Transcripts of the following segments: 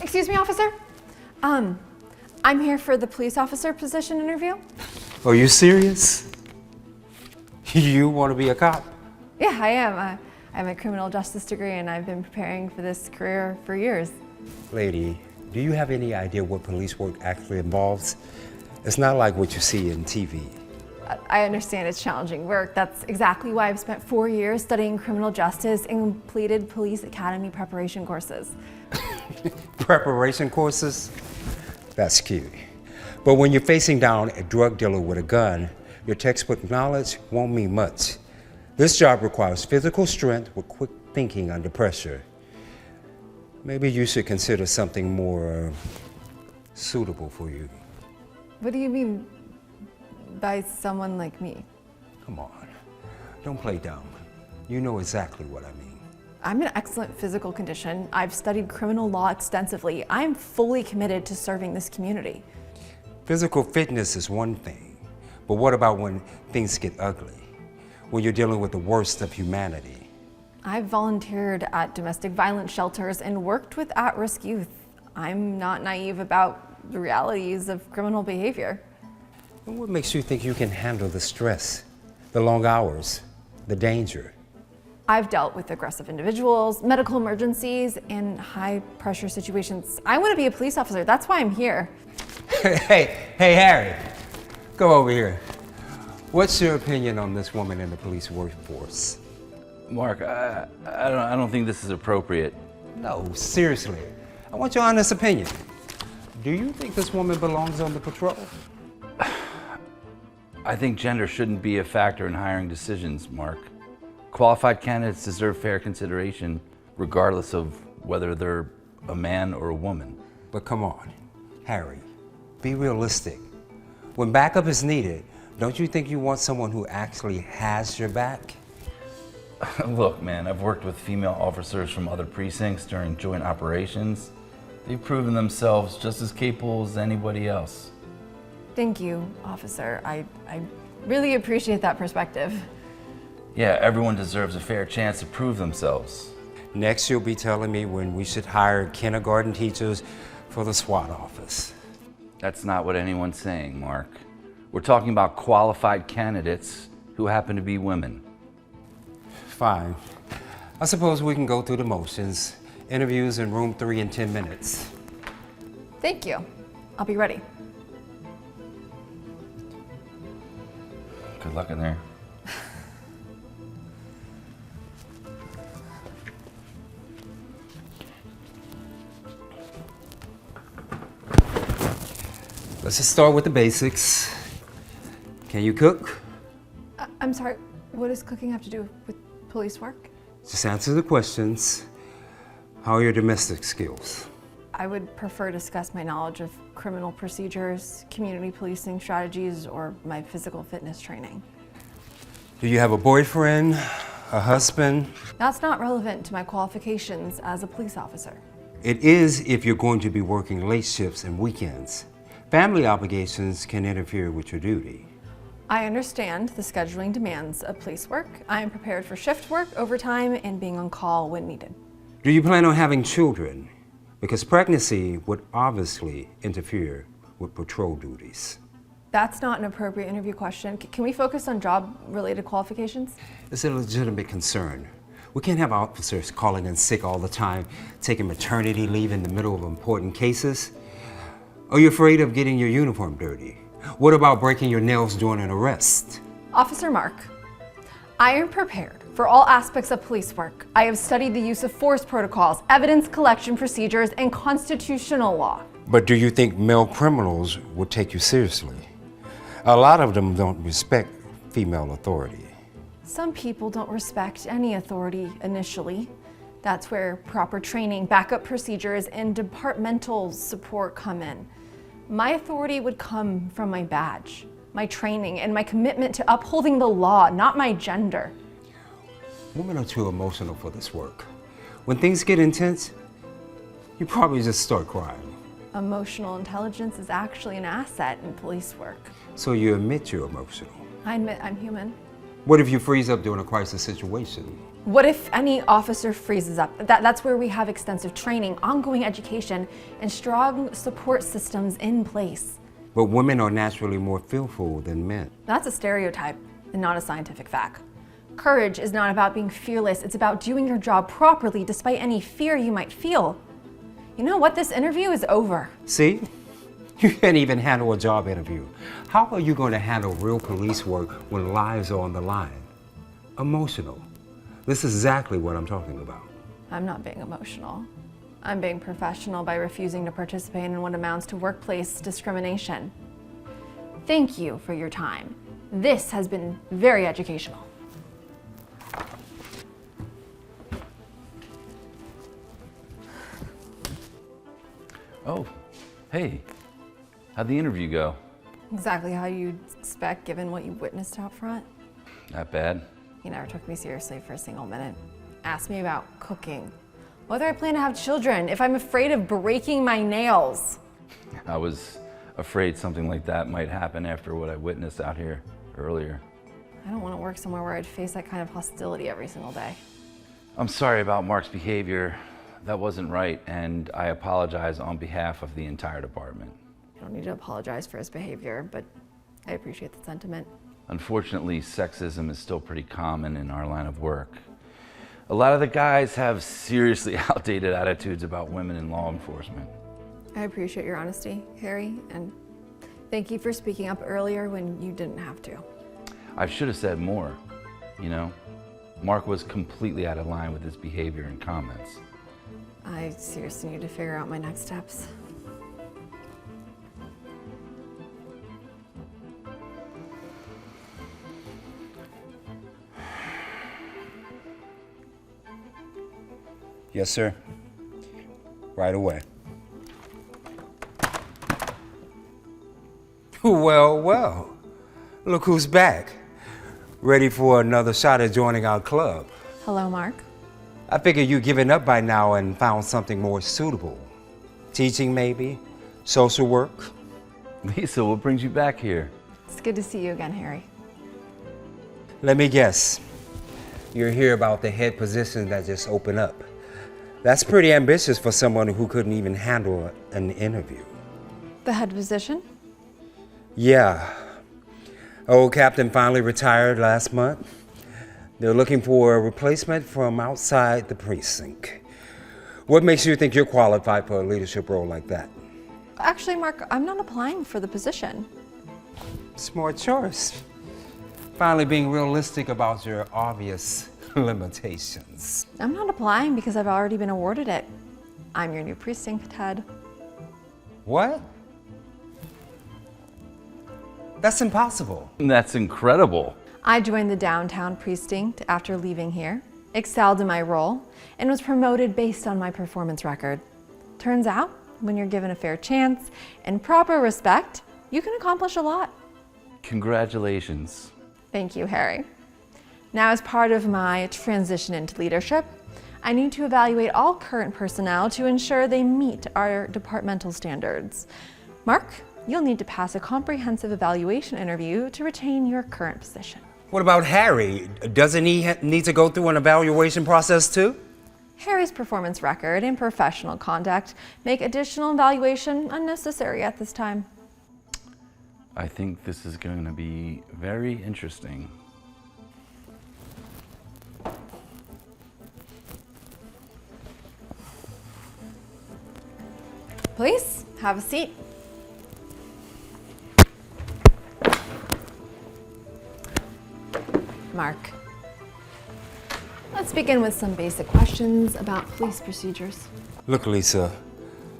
Excuse me, officer? I'm here for the police officer position interview. Are you serious? You want to be a cop? Yeah, I am. I have a criminal justice degree and I've been preparing for this career for years. Lady, do you have any idea what police work actually involves? It's not like what you see in TV. I understand it's challenging work. That's exactly why I've spent 4 years studying criminal justice and completed police academy preparation courses. Preparation courses? That's cute. But when you're facing down a drug dealer with a gun, your textbook knowledge won't mean much. This job requires physical strength with quick thinking under pressure. Maybe you should consider something more suitable for you. What do you mean by someone like me? Come on, don't play dumb. You know exactly what I mean. I'm in excellent physical condition. I've studied criminal law extensively. I'm fully committed to serving this community. Physical fitness is one thing, but what about when things get ugly? When you're dealing with the worst of humanity? I've volunteered at domestic violence shelters and worked with at-risk youth. I'm not naive about the realities of criminal behavior. And what makes you think you can handle the stress, the long hours, the danger? I've dealt with aggressive individuals, medical emergencies, and high-pressure situations. I want to be a police officer. That's why I'm here. Hey, Harry, go over here. What's your opinion on this woman in the police workforce? Mark, I don't think this is appropriate. No, seriously. I want your honest opinion. Do you think this woman belongs on the patrol? I think gender shouldn't be a factor in hiring decisions, Mark. Qualified candidates deserve fair consideration, regardless of whether they're a man or a woman. But come on, Harry, be realistic. When backup is needed, don't you think you want someone who actually has your back? Look, man, I've worked with female officers from other precincts during joint operations. They've proven themselves just as capable as anybody else. Thank you, officer. I really appreciate that perspective. Yeah, everyone deserves a fair chance to prove themselves. Next, you'll be telling me when we should hire kindergarten teachers for the SWAT office. That's not what anyone's saying, Mark. We're talking about qualified candidates who happen to be women. Fine. I suppose we can go through the motions. Interviews in room 3 in 10 minutes. Thank you. I'll be ready. Good luck in there. Let's just start with the basics. Can you cook? I'm sorry, what does cooking have to do with police work? Just answer the questions. How are your domestic skills? I would prefer to discuss my knowledge of criminal procedures, community policing strategies, or my physical fitness training. Do you have a boyfriend, a husband? That's not relevant to my qualifications as a police officer. It is if you're going to be working late shifts and weekends. Family obligations can interfere with your duty. I understand the scheduling demands of police work. I am prepared for shift work, overtime, and being on call when needed. Do you plan on having children? Because pregnancy would obviously interfere with patrol duties. That's not an appropriate interview question. Can we focus on job-related qualifications? It's a legitimate concern. We can't have officers calling in sick all the time, taking maternity leave in the middle of important cases. Are you afraid of getting your uniform dirty? What about breaking your nails during an arrest? Officer Mark, I am prepared for all aspects of police work. I have studied the use of force protocols, evidence collection procedures, and constitutional law. But do you think male criminals would take you seriously? A lot of them don't respect female authority. Some people don't respect any authority initially. That's where proper training, backup procedures, and departmental support come in. My authority would come from my badge, my training, and my commitment to upholding the law, not my gender. Women are too emotional for this work. When things get intense, you probably just start crying. Emotional intelligence is actually an asset in police work. So you admit you're emotional. I admit I'm human. What if you freeze up during a crisis situation? What if any officer freezes up? That's where we have extensive training, ongoing education, and strong support systems in place. But women are naturally more fearful than men. That's a stereotype and not a scientific fact. Courage is not about being fearless, it's about doing your job properly despite any fear you might feel. You know what? This interview is over. See? You can't even handle a job interview. How are you going to handle real police work when lives are on the line? Emotional. This is exactly what I'm talking about. I'm not being emotional. I'm being professional by refusing to participate in what amounts to workplace discrimination. Thank you for your time. This has been very educational. Oh, hey, how'd the interview go? Exactly how you'd expect given what you witnessed out front. Not bad. He never took me seriously for a single minute. Asked me about cooking, whether I plan to have children, if I'm afraid of breaking my nails. I was afraid something like that might happen after what I witnessed out here earlier. I don't want to work somewhere where I'd face that kind of hostility every single day. I'm sorry about Mark's behavior. That wasn't right, and I apologize on behalf of the entire department. I don't need to apologize for his behavior, but I appreciate the sentiment. Unfortunately, sexism is still pretty common in our line of work. A lot of the guys have seriously outdated attitudes about women in law enforcement. I appreciate your honesty, Harry, and thank you for speaking up earlier when you didn't have to. I should have said more, you know? Mark was completely out of line with his behavior and comments. I seriously need to figure out my next steps. Yes, sir. Right away. Well, well. Look who's back. Ready for another shot at joining our club. Hello, Mark. I figured you'd given up by now and found something more suitable. Teaching, maybe? Social work? Lisa, what brings you back here? It's good to see you again, Harry. Let me guess. You're here about the head position that just opened up. That's pretty ambitious for someone who couldn't even handle an interview. The head position? Yeah. Old captain finally retired last month. They're looking for a replacement from outside the precinct. What makes you think you're qualified for a leadership role like that? Actually, Mark, I'm not applying for the position. Smart choice. Finally being realistic about your obvious limitations. I'm not applying because I've already been awarded it. I'm your new precinct head. What? That's impossible. That's incredible. I joined the downtown precinct after leaving here, excelled in my role, and was promoted based on my performance record. Turns out, when you're given a fair chance and proper respect, you can accomplish a lot. Congratulations. Thank you, Harry. Now, as part of my transition into leadership, I need to evaluate all current personnel to ensure they meet our departmental standards. Mark, you'll need to pass a comprehensive evaluation interview to retain your current position. What about Harry? Doesn't he need to go through an evaluation process too? Harry's performance record and professional conduct make additional evaluation unnecessary at this time. I think this is going to be very interesting. Please, have a seat. Mark, let's begin with some basic questions about police procedures. Look, Lisa,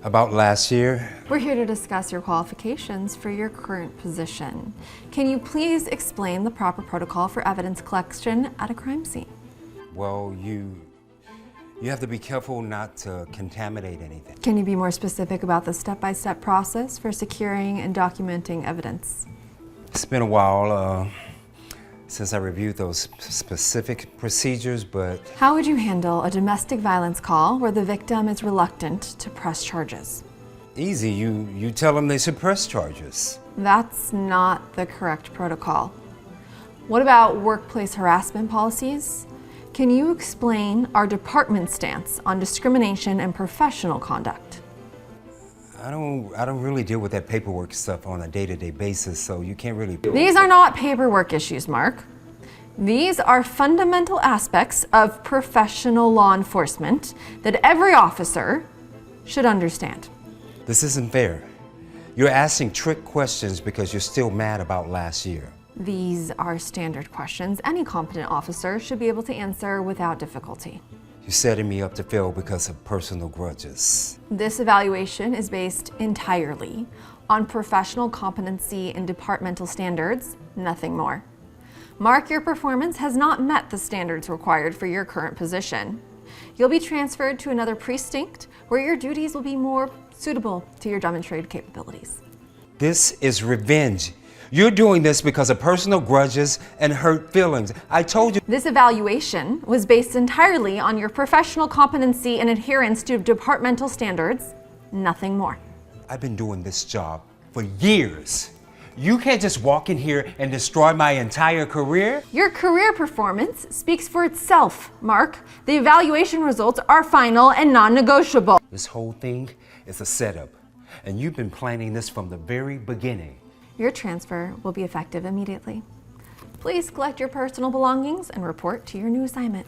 about last year, We're here to discuss your qualifications for your current position. Can you please explain the proper protocol for evidence collection at a crime scene? well, you have to be careful not to contaminate anything. Can you be more specific about the step-by-step process for securing and documenting evidence? It's been a while since I reviewed those specific procedures, but How would you handle a domestic violence call where the victim is reluctant to press charges? easy. You tell them they should press charges. That's not the correct protocol. What about workplace harassment policies? Can you explain our department's stance on discrimination and professional conduct? I don't really deal with that paperwork stuff on a day-to-day basis, so you can't really. These are not paperwork issues, Mark. These are fundamental aspects of professional law enforcement that every officer should understand. This isn't fair. You're asking trick questions because you're still mad about last year. These are standard questions any competent officer should be able to answer without difficulty. You're setting me up to fail because of personal grudges. This evaluation is based entirely on professional competency and departmental standards, nothing more. Mark, your performance has not met the standards required for your current position. You'll be transferred to another precinct where your duties will be more suitable to your demonstrated capabilities. This is revenge. You're doing this because of personal grudges and hurt feelings. I told you. This evaluation was based entirely on your professional competency and adherence to departmental standards, nothing more. I've been doing this job for years. You can't just walk in here and destroy my entire career. Your career performance speaks for itself, Mark. The evaluation results are final and non-negotiable. This whole thing is a setup, and you've been planning this from the very beginning. Your transfer will be effective immediately. Please collect your personal belongings and report to your new assignment.